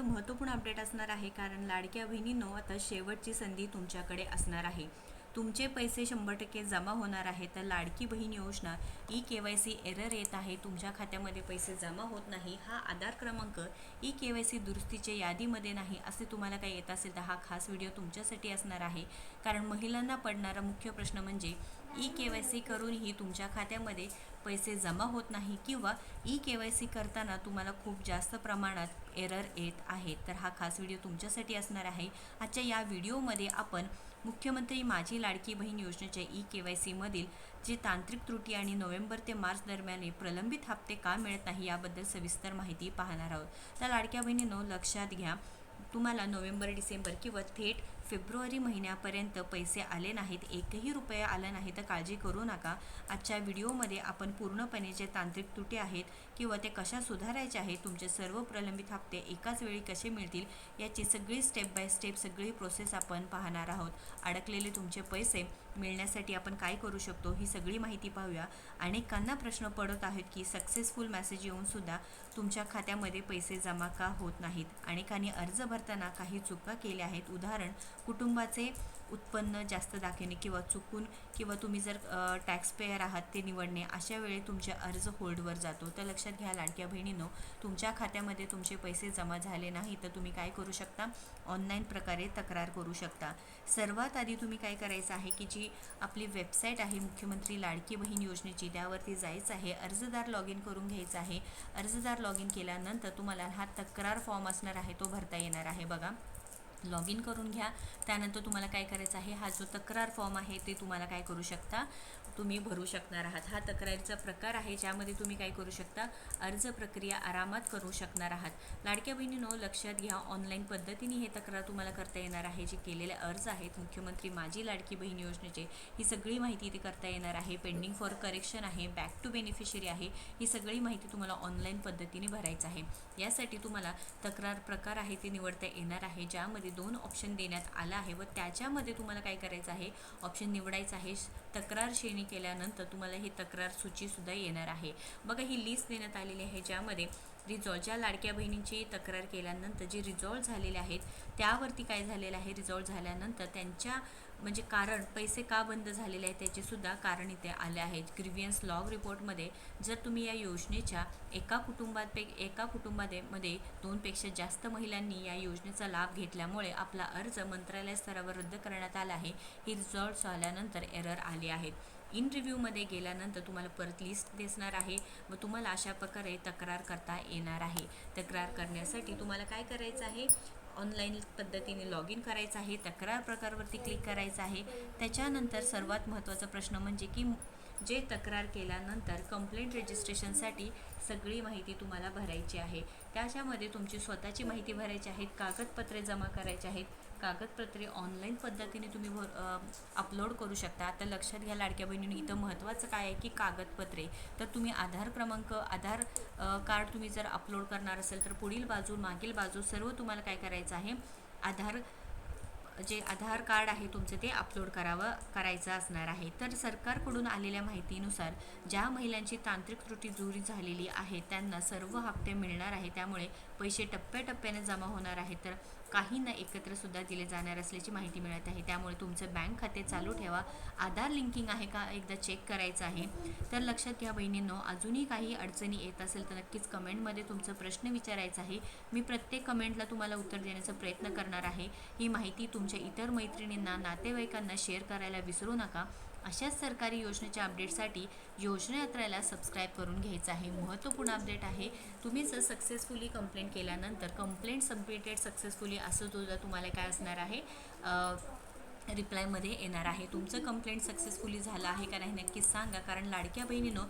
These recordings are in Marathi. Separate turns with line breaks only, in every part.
महत्त्वपूर्ण अपडेट असणार आहे, कारण लाडक्या बहिणींनो आता शेवटची संधी तुमच्याकडे असणार आहे. तुमचे पैसे 100% जमा होणार आहे. तर लाडकी बहीण योजना KYC एरर येत आहे, तुमच्या खात्यामध्ये पैसे जमा होत नाही, हा आधार क्रमांक KYC दुरुस्तीच्या यादीमध्ये नाही असे तुम्हाला काही येत असेल तर हा खास व्हिडिओ तुमच्यासाठी असणार आहे. कारण महिलांना पडणारा मुख्य प्रश्न म्हणजे KYC करूनही तुमच्या खात्यामध्ये पैसे जमा होत नाही किंवा KYC करताना तुम्हाला खूप जास्त प्रमाणात एरर येत आहे. तर हा खास व्हिडिओ तुमच्यासाठी असणार आहे. आजच्या या व्हिडिओमध्ये आपण मुख्यमंत्री माझी लाडकी बहीण योजनेच्या KYC मधील जे तांत्रिक त्रुटी आणि नोव्हेंबर ते मार्च दरम्यान प्रलंबित हप्ते का मिळत नाही याबद्दल सविस्तर माहिती पाहणार आहोत. तर लाडक्या बहिणींनो लक्षात घ्या, तुम्हाला नोव्हेंबर डिसेंबर किंवा थेट फेब्रुवारी महिन्यापर्यंत पैसे आले नाहीत, एकही रुपया आला नाही तर काळजी करू नका. आजच्या व्हिडिओमध्ये आपण पूर्णपणे जे तांत्रिक त्रुटी आहेत किंवा ते कशा सुधारायचे आहेत, तुमचे सर्व प्रलंबित हप्ते एकाच वेळी कसे मिळतील याची सगळी स्टेप बाय स्टेप सगळी प्रोसेस आपण पाहणार आहोत. अडकलेले तुमचे पैसे मिळण्यासाठी आपण काय करू शकतो ही सगळी माहिती पाहूया. अनेकांना प्रश्न पडत आहेत की सक्सेसफुल मेसेज येऊन सुद्धा तुमच्या खात्यामध्ये पैसे जमा का होत नाहीत. अनेकांनी अर्ज भरताना काही चुका केल्या आहेत. उदाहरण, कुटुंबाचे उत्पन्न जास्त दाखवणे किंवा तुम्ही जर टॅक्स पेयर आहात ते निवडणे, अशा वेळी तुमचे अर्ज होल्डवर जातो. तर लक्षात घ्या लाडक्या बहिणींनो, तुमच्या खात्यामध्ये तुमचे पैसे जमा झाले नाही तर तुम्ही काय करू शकता, ऑनलाईन प्रकारे तक्रार करू शकता. सर्वात आधी तुम्ही काय करायचं आहे की जी आपली वेबसाईट आहे मुख्यमंत्री लाडकी बहीण योजनेची, त्यावरती जायचं आहे, अर्जदार लॉग इन करून घ्यायचा आहे. अर्जदार लॉग इन केल्यानंतर तुम्हाला हा तक्रार फॉर्म असणार आहे तो भरता येणार आहे. बघा, लॉग इन करून घ्या. त्यानंतर तुम्हाला काय करायचं आहे, हा जो तक्रार फॉर्म आहे ते तुम्हाला काय करू शकता, तुम्ही भरू शकणार आहात. हा तक्रारीचा प्रकार आहे ज्यामध्ये तुम्ही काय करू शकता, अर्ज प्रक्रिया आरामात करू शकणार आहात. लाडक्या बहिणींनो लक्षात घ्या, ऑनलाईन पद्धतीने हे तक्रार तुम्हाला करता येणार आहे. जे केलेले अर्ज आहेत मुख्यमंत्री माझी लाडकी बहीण योजनेचे, ही सगळी माहिती इथे करता येणार आहे. पेंडिंग फॉर करेक्शन आहे, बॅक टू बेनिफिशरी आहे, ही सगळी माहिती तुम्हाला ऑनलाईन पद्धतीने भरायचं आहे. यासाठी तुम्हाला तक्रार प्रकार आहे ते निवडता येणार आहे, ज्यामध्ये 2 ऑप्शन देण्यात आला आहे व त्याच्यामध्ये तुम्हाला काय करायचं आहे, ऑप्शन निवडायचं आहे. तक्रार श्रेणी केल्यानंतर तुम्हाला ही तक्रार सूचीसुद्धा येणार आहे. बघा, ही लिस्ट देण्यात आलेली आहे ज्यामध्ये ज्या लाडक्या बहिणींची तक्रार केल्यानंतर जे रिझॉल्व झालेले आहेत त्यावरती काय झालेलं आहे, रिझॉल्व झाल्यानंतर त्यांच्या म्हणजे कारण पैसे का बंद झालेले आहेत त्याचे सुद्धा कारण इथे आले आहेत. ग्रीव्हियन्स लॉग रिपोर्टमध्ये जर तुम्ही या योजनेच्या एका कुटुंबामध्ये 2पेक्षा जास्त महिलांनी या योजनेचा लाभ घेतल्यामुळे आपला अर्ज मंत्रालय स्तरावर रद्द करण्यात आला आहे, ही रिझॉल्व झाल्यानंतर एरर आले आहेत. इन रिव्ह्यूमध्ये गेल्यानंतर तुम्हाला परत लिस्ट दिसणार आहे व तुम्हाला अशा प्रकारे तक्रार करता येणार आहे. तक्रार करण्यासाठी तुम्हाला काय करायचं आहे, ऑनलाईन पद्धतीने लॉग इन करायचं आहे, तक्रार प्रकारवरती क्लिक करायचं आहे. त्याच्यानंतर सर्वात महत्त्वाचा प्रश्न म्हणजे की जे तक्रार केल्यानंतर कंप्लेंट रजिस्ट्रेशनसाठी सगळी माहिती तुम्हाला भरायची आहे. त्याच्यामध्ये तुमची स्वतःची माहिती भरायची आहे, कागदपत्रे जमा करायची आहेत. कागदपत्रे ऑनलाईन पद्धतीने तुम्ही अपलोड करू शकता. आता लक्षात घ्या लाडक्या बहिणींनी, इथं महत्त्वाचं काय आहे की कागदपत्रे, तर तुम्ही आधार क्रमांक, आधार कार्ड तुम्ही जर अपलोड करणार असेल तर पुढील बाजू मागील बाजू सर्व तुम्हाला काय करायचं आहे, आधार कार्ड आहे तुमचं ते अपलोड करायचं असणार आहे. तर सरकारकडून आलेल्या माहितीनुसार ज्या महिलांची तांत्रिक त्रुटी दूर झालेली आहे त्यांना सर्व हप्ते मिळणार आहे. त्यामुळे पैसे टप्प्याटप्प्याने जमा होणार आहे, तर काहींना एकत्र सुद्धा दिले जाणार असल्याची माहिती मिळत आहे. त्यामुळे तुमचं बँक खाते चालू ठेवा. आधार लिंकिंग आहे का एकदा चेक करायचं आहे. तर लक्षात घ्या बहिणींनो, अजूनही काही अडचणी येत असेल तर नक्कीच कमेंटमध्ये तुमचं प्रश्न विचारायचा आहे. मी प्रत्येक कमेंटला तुम्हाला उत्तर देण्याचा प्रयत्न करणार आहे. ही माहिती तुमच्या इतर मैत्रिणींना, नातेवाईकांना शेअर करायला विसरू नका. अशाच सरकारी योजनेच्या अपडेटसाठी योजना यात्राला सबस्क्राईब करून घ्यायचं आहे. महत्त्वपूर्ण अपडेट आहे, तुम्ही जर सक्सेसफुली कंप्लेंट केल्यानंतर कंप्लेंट सबमिटेड सक्सेसफुली असं सुद्धा तुम्हाला काय असणार आहे, रिप्लायमध्ये येणार आहे. तुमचं कंप्लेंट सक्सेसफुली झालं आहे का नाही नक्कीच सांगा. कारण लाडक्या बहिणीनो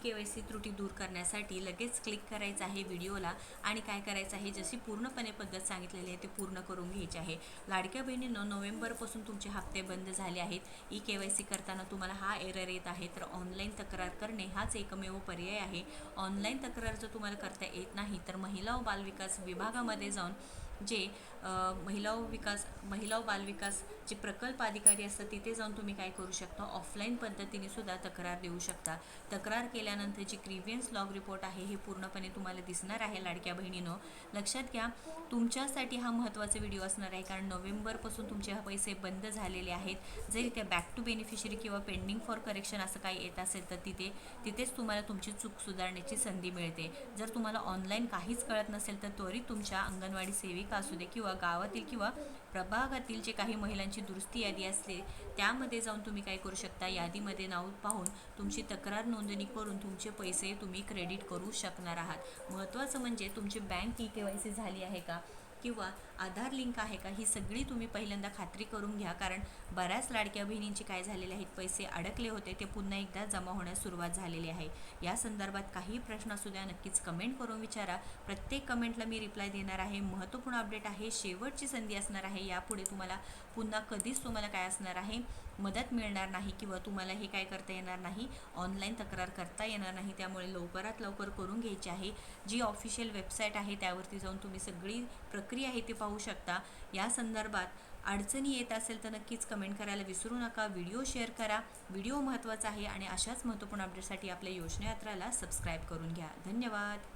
KYC त्रुटी दूर करण्यासाठी लगेच क्लिक करायचं आहे व्हिडिओला आणि काय करायचं आहे, जशी पूर्णपणे पद्धत सांगितलेली आहे ते पूर्ण करून घ्यायची आहे. लाडक्या बहिणींनो, नोव्हेंबरपासून तुमचे हप्ते बंद झाले आहेत. KYC करताना तुम्हाला हा एरर येत आहे तर ऑनलाईन तक्रार करणे हाच एकमेव पर्याय आहे. ऑनलाईन तक्रार जर तुम्हाला करता येत नाही तर महिला व बालविकास विभागामध्ये जाऊन जे महिला व बालविकास जे प्रकल्प अधिकारी असतात तिथे जाऊन तुम्ही काय करू शकता, ऑफलाईन पद्धतीने सुद्धा तक्रार देऊ शकता. तक्रार केल्यानंतर जी ग्रीव्हियन्स लॉग रिपोर्ट आहे हे पूर्णपणे तुम्हाला दिसणार आहे लाडक्या बहिणीनं. लक्षात घ्या, तुमच्यासाठी हा महत्त्वाचा व्हिडिओ असणार आहे, कारण नोव्हेंबरपासून तुमचे हा पैसे बंद झालेले आहेत. जर इथे बॅक टू बेनिफिशरी किंवा पेंडिंग फॉर करेक्शन असं काही येत असेल तर तिथेच तुम्हाला तुमची चूक सुधारण्याची संधी मिळते. जर तुम्हाला ऑनलाईन काहीच कळत नसेल तर त्वरित तुमच्या अंगणवाडी सेविका असू दे किंवा गावातील किंवा प्रभागातील जे काही महिलांची दुरुस्ती यादी असते त्यामध्ये जाऊन तुम्ही काय करू शकता, यादीमध्ये नाव पाहून तुमची तक्रार नोंदणी करून तुमचे पैसे तुम्ही क्रेडिट करू शकणार आहात. महत्त्वाचं म्हणजे तुमची बँक KYC झाली आहे का किंवा आधार लिंक आहे का, ही सगळी तुम्ही पहिल्यांदा खात्री करून घ्या. कारण बऱ्याच लाडक्या बहिणींचे काय झालेले आहेत, पैसे अडकले होते ते पुन्हा एकदा जमा होण्यास सुरुवात झालेली आहे. या संदर्भात काही प्रश्न असू द्या, नक्कीच कमेंट करून विचारा. प्रत्येक कमेंटला मी रिप्लाय देणार आहे. महत्त्वपूर्ण अपडेट आहे, शेवटची संधी असणार आहे. यापुढे तुम्हाला पुन्हा कधीच तुम्हाला काय असणार आहे, मदत मिळणार नाही किंवा तुम्हाला हे काय करता येणार नाही, ऑनलाईन तक्रार करता येणार नाही. त्यामुळे लवकरात लवकर करून घ्यायची आहे. जी ऑफिशियल वेबसाईट आहे त्यावरती जाऊन तुम्ही सगळी प्रक्रिया आहे ती पाहू शकता. या संदर्भात अडचणी येत असेल तर नक्कीच कमेंट करायला विसरू नका. व्हिडिओ शेअर करा. व्हिडिओ महत्त्वाचा आहे आणि अशाच महत्त्वपूर्ण अपडेटसाठी आपल्या योजना यात्राला सबस्क्राईब करून घ्या. धन्यवाद.